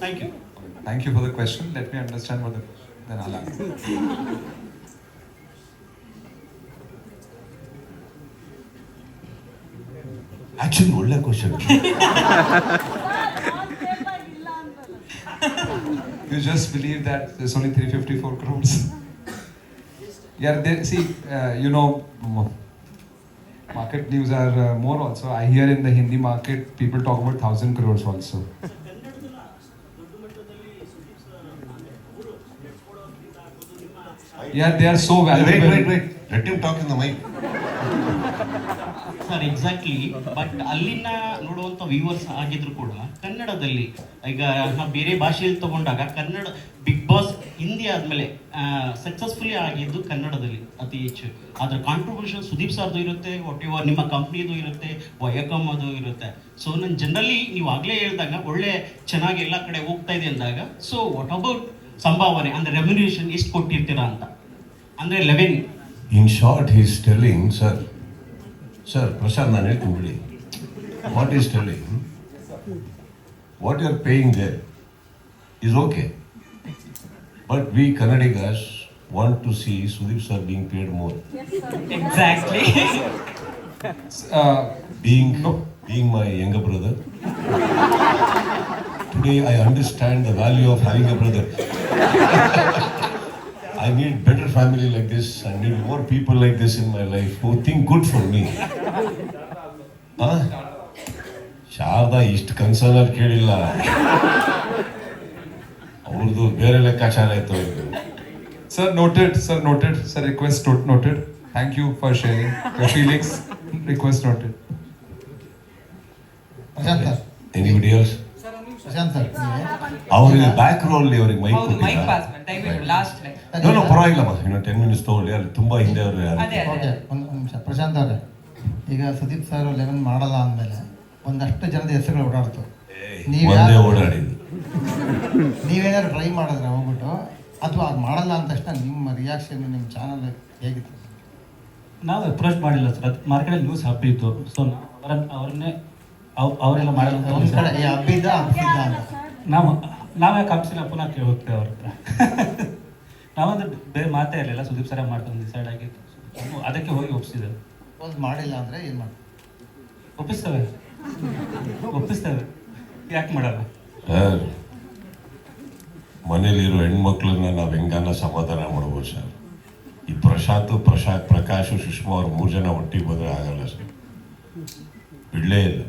Thank you. Thank you for the question. Let me understand what the then I'll answer. Actually ಒಳ್ಳೆ question. You just believe that there's only 354 crores. Yeah, they, see, you know, market news are more also. I hear in the Hindi market people talk about 1,000 crores also. Yeah, they are so valuable. Wait. Let him talk in the mic. Sir exactly, but ಅಲ್ಲಿನ ನೋಡುವಂಥ viewers ಆಗಿದ್ರು ಕೂಡ ಕನ್ನಡದಲ್ಲಿ ಈಗ ನಾವು ಬೇರೆ ಭಾಷೆಯಲ್ಲಿ ತಗೊಂಡಾಗ ಕನ್ನಡ ಬಿಗ್ ಬಾಸ್ ಹಿಂದಿ ಆದಮೇಲೆ ಸಕ್ಸಸ್ಫುಲಿ ಆಗಿದ್ದು ಕನ್ನಡದಲ್ಲಿ ಅತಿ ಹೆಚ್ಚು. ಅದರ ಕಾಂಟ್ರಿಬ್ಯೂಷನ್ ಸುದೀಪ್ ಸರ್ದು ಇರುತ್ತೆ, ಒಟ್ಟಿವ ನಿಮ್ಮ ಕಂಪ್ನಿದು ಇರುತ್ತೆ, ವಯಕಮ್ ಅದು ಇರುತ್ತೆ. ಸೊ ನಾನು ಜನರಲಿ ನೀವು ಆಗಲೇ ಹೇಳಿದಾಗ ಒಳ್ಳೆ ಚೆನ್ನಾಗಿ ಎಲ್ಲ ಕಡೆ ಹೋಗ್ತಾ ಇದೆ ಅಂದಾಗ, ಸೊ ವಾಟ್ ಅಬೌಟ್ ಸಂಭಾವನೆ ಅಂದರೆ ರೆಮ್ಯುನೇಷನ್ ಎಷ್ಟು ಕೊಟ್ಟಿರ್ತೀರಾ ಅಂತ, ಅಂದರೆ 11. In short, he is telling, sir, Prashant, ನಾನು ಹೇಳ್ತೀನಿ ಬಿಡಿ. What he is telling, what you are paying there is okay. But we Kannadigas want to see Sudeep sir being paid more. Exactly. Being my younger brother, today I understand the value of having a brother. I need better family like this. I need more people like this in my life who think good for me. Sharada ಇಷ್ಟು ಕನ್ಸರ್ನಲ್ಲಿ ಕೇಳಿಲ್ಲ, ಅವ್ರದ್ದು ಬೇರೆ ಲೆಕ್ಕಾಚಾರ ಆಯ್ತು. Sir, noted. Sir, request noted. Thank you for sharing your feelings. Request noted. Prashant sir, Anybody else? Prashant sir, ಅವ್ರಿಗೆ back row ಅವ್ರಿಗೆ mic ಹೌದು, mic ಕೊಟ್ಟಿಲ್ಲ. ಪಾಸ್ ಮಾಡಿ ದಯವಿಟ್ಟು ಲಾಸ್ಟ್ ಲೈನ್. ನೋ ಪರವಾಗಿಲ್ಲಮ್ಮ, ಇನ್ನು 10 ಮಿನಿಟ್ಸ್ ತಗೊಳ್ಳಿ. ಅಲ್ಲಿ ತುಂಬಾ ಹಿಂದೆ ಅವರು ಅದೇ ಓಕೆ, ಒಂದು ನಿಮಿಷ. ಪ್ರಶಾಂತ್ ಅವರೇ, ಈಗ ಸುದೀಪ್ ಸರ್ 11 ಮಾಡಲ್ಲ ಅಂದಮೇಲೆ ಒಂದಷ್ಟು ಜನದ ಹೆಸರುಗಳು ಓಡಾಡ್ತು. ಒಂದೇ ಓಡಾಡಿದ್ದು. ನೀವೇನಾದ್ರು ಟ್ರೈ ಮಾಡಿದ್ರೆ ಹೋಗ್ಬಿಟ್ಟು, ಅಥವಾ ಅದು ಮಾಡಲ್ಲ ಅಂದ ತಕ್ಷಣ ನಿಮ್ಮ ರಿಯಾಕ್ಷನ್ ನಿಮ್ಮ ಚಾನಲ್ ಹೇಗಿತ್ತು? ನಾವು ಅಪ್ರೋಚ್ ಮಾಡಿಲ್ಲ ಸರ್, ಅದು ಮಾರ್ಕೆಟಲ್ಲಿ ನ್ಯೂಸ್ ಹಬ್ಬಿತ್ತು. ಸೊ ಅವ್ರನ್ನೇ ಅವರೆಲ್ಲ ಮಾಡಲ್ಲ ಅಂತ ಒಂದು ಕಡೆ ಹಬ್ಬಿದ್ದ ಅಂತ ನಾವೇ ಕಂಪ್ಸಿನ ಪುನಃ ಹೋಗ್ತೇವೆ ಅವ್ರ ಹತ್ರ. ನಾವಂದ್ರೆ ಬೇರೆ ಮಾತೇ ಇರಲಿಲ್ಲ, ಸುದೀಪ್ ಸರ ಮಾಡ್ಕೊಂಡು ಡಿಸೈಡ್ ಆಗಿತ್ತು. ಅದಕ್ಕೆ ಹೋಗಿ ಒಪ್ಪಿಸಿದ್ದೇವೆ. ಮಾಡಿಲ್ಲ ಅಂದರೆ ಏನು ಮಾಡಿ ಒಪ್ಪಿಸ್ತೇವೆ, ಯಾಕೆ ಮಾಡಲ್ಲ ಸರ್? ಮನೇಲಿರೋ ಹೆಣ್ಮಕ್ಳನ್ನ ನಾವು ಹೆಂಗನ್ನ ಸಮಾಧಾನ ಮಾಡ್ಬೋದು ಸರ್. ಈ ಪ್ರಕಾಶ್ ಸುಷ್ಮಾ ಅವ್ರು 3 ಜನ ಒಟ್ಟಿಗೆ ಬಂದರೆ ಆಗಲ್ಲ ಸರ್, ಬಿಡಲೇ ಇಲ್ಲ.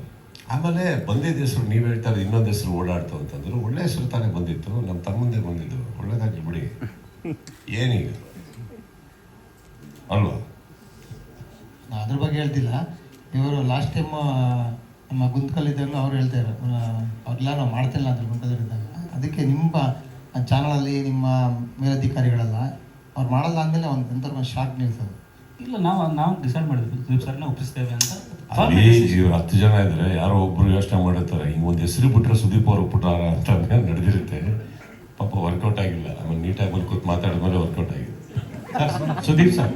ಆಮೇಲೆ ಬಂದಿದ್ದ ಹೆಸರು ನೀವು ಹೇಳ್ತಾರೆ, ಇನ್ನೊಂದು ಹೆಸರು ಓಡಾಡ್ತು ಅಂತಂದ್ರು. ಒಳ್ಳೆ ಹೆಸರು ತಾನೇ ಬಂದಿತ್ತು, ನಮ್ಮ ತಮ್ಮಂದೇ ಬಂದಿದ್ದು. ಒಳ್ಳೇದಾಗಿ ಬಿಡಿ, ಏನೀಗ ಅಲ್ವಾ? ನಾನು ಅದ್ರ ಬಗ್ಗೆ ಹೇಳ್ತಿಲ್ಲ. ಇವರು ಲಾಸ್ಟ್ ಟೈಮ್ ನಮ್ಮ ಗುಂತ್ಕಲ್ಲಿದ್ದಾಗಲೂ ಅವ್ರು ಹೇಳ್ತಾರೆ, ಅವ್ರೆಲ್ಲ ನಾವು ಮಾಡ್ತಿಲ್ಲ ಅಂತ ಗುಂತದಲ್ಲಿದ್ದಾಗ. ಅದಕ್ಕೆ ನಿಮ್ಮ ಚಾನಲಲ್ಲಿ ನಿಮ್ಮ ಮೇಲಧಿಕಾರಿಗಳೆಲ್ಲ ಅವ್ರು ಮಾಡಲ್ಲ ಅಂದಮೇಲೆ ಒಂದು ಶಾಕ್ ನ್ಯೂಸ್ ಅದು. ಇಲ್ಲ, ನಾವು ಡಿಸೈಡ್ ಮಾಡಿದ್ವಿ ಸುದೀಪ್ ಸರ್ನ ಒಪ್ಪಿಸ್ತೇವೆ ಅಂತ. ಅಲ್ಲಿ ಇವ್ರು 10 ಜನ ಇದ್ರೆ ಯಾರೋ ಒಬ್ರು ಯೋಚನೆ ಮಾಡಿರ್ತಾರೆ, ಹಿಂಗೆ ಒಂದು ಹೆಸರು ಬಿಟ್ಟರೆ ಸುದೀಪ್ ಅವ್ರು ಒಪ್ಪಿಟ್ಟಾರ ಅಂತ ನಡೆದಿರುತ್ತೆ. ಪಾಪ ವರ್ಕೌಟ್ ಆಗಿಲ್ಲ. ಆಮೇಲೆ ನೀಟಾಗಿ ಕೂತ್ ಮಾತಾಡಿದ್ಮೇಲೆ ವರ್ಕೌಟ್ ಆಗಿದೆ. ಸುದೀಪ್ ಸರ್